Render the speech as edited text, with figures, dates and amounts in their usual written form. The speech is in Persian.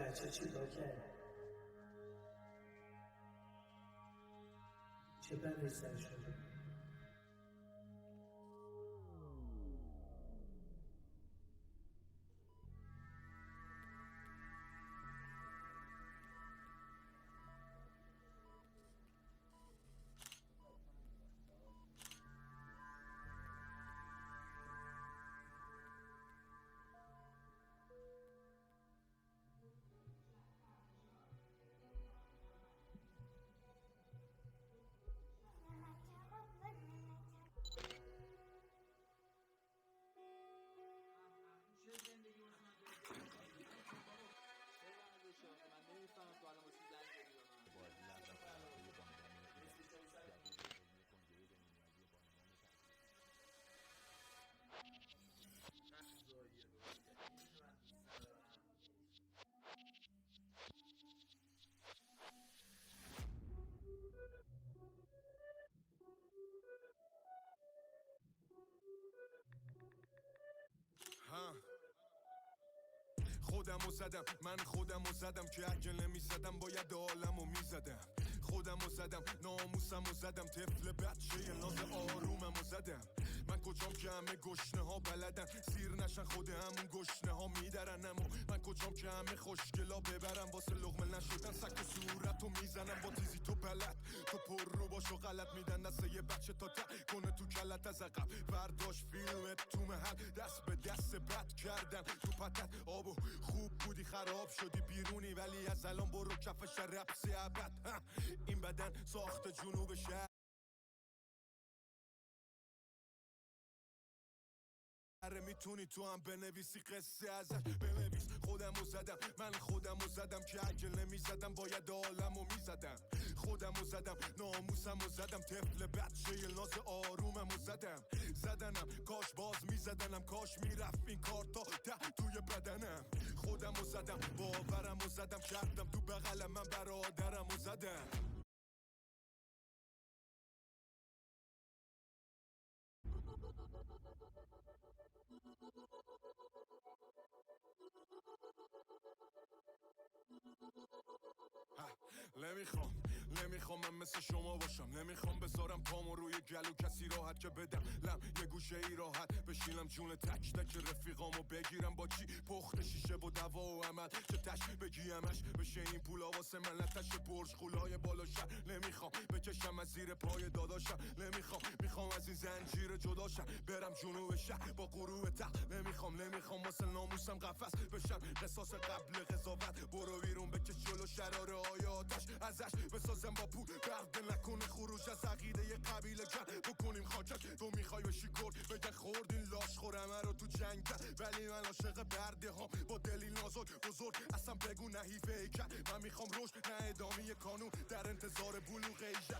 بچه چیکار کرد؟ چه بلایی سرش شده؟ خودمو زدم، من خودمو زدم که اگه نمیزدم باید عالمو میزدم. خودمو زدم، ناموسمو زدم، طفل بچه ناز آروممو زدم. من کجام که همه گشنه ها بلدن سیر نشن خود همون گشنه ها میدرن. اما من کجام که همه خوشگلا ببرم واسه لقمه نشدن سک صورتو میزنم با تیزی تو بلد. تو پر رو باش و غلط میدن دسته یه بچه تا کنه تو کلت از عقب برداشت فیلمت تو محل دست به دست بد کردن تو پتت آبو خوب بودی خراب شدی بیرونی ولی از الان برو کف شرپسی ابد. این بدن ساخت جنوب شهر میتونی تو هم بنویسی قصه ازش بنویس. خودمو زدم، من خودمو زدم که اگه نمیزدم باید عالمو میزدم. خودمو زدم، ناموسمو زدم، طفل بچه ناز آروممو زدم. زدنم کاش باز میزدنم، کاش میرفت این کار تا توی بدنم. خودمو زدم، باورمو زدم، کردم تو بغلم من برادرمو زدم. نمیخوام من مثل شما باشم، نمیخوام بذارم پامو روی گلو کسی راحت که بدم لم یه گوشه ای راحت بشینم جون تک تک رفیقامو بگیرم با چی پخت شیشه و دوا و عمل چه تش بگیمش بشه این پولا واسه من لتش برج خولای بالا شر. نمیخوام بکشم از زیر پای داداشم، میخوام از این زنجیر جداشم برم جنوب شهر با غروب تق. نمیخوام واسه ناموسم قفس بشم قصاص قبل قضاوت. برو بیرون بکش جلو شراره های آتش ازش بسازم با پول درد نکنه خروج از عقیده یه قبیله جن بکنیم خاکش. تو میخوای بشی گل بگه خوردین لاش خورمه رو تو جنگ کرد ولی من عاشق برده ها با دلیل نازک بزرگ اصلا بگو نه حیفه کن. من میخوام روش نه ادامه کانون در انتظار بلوغ 18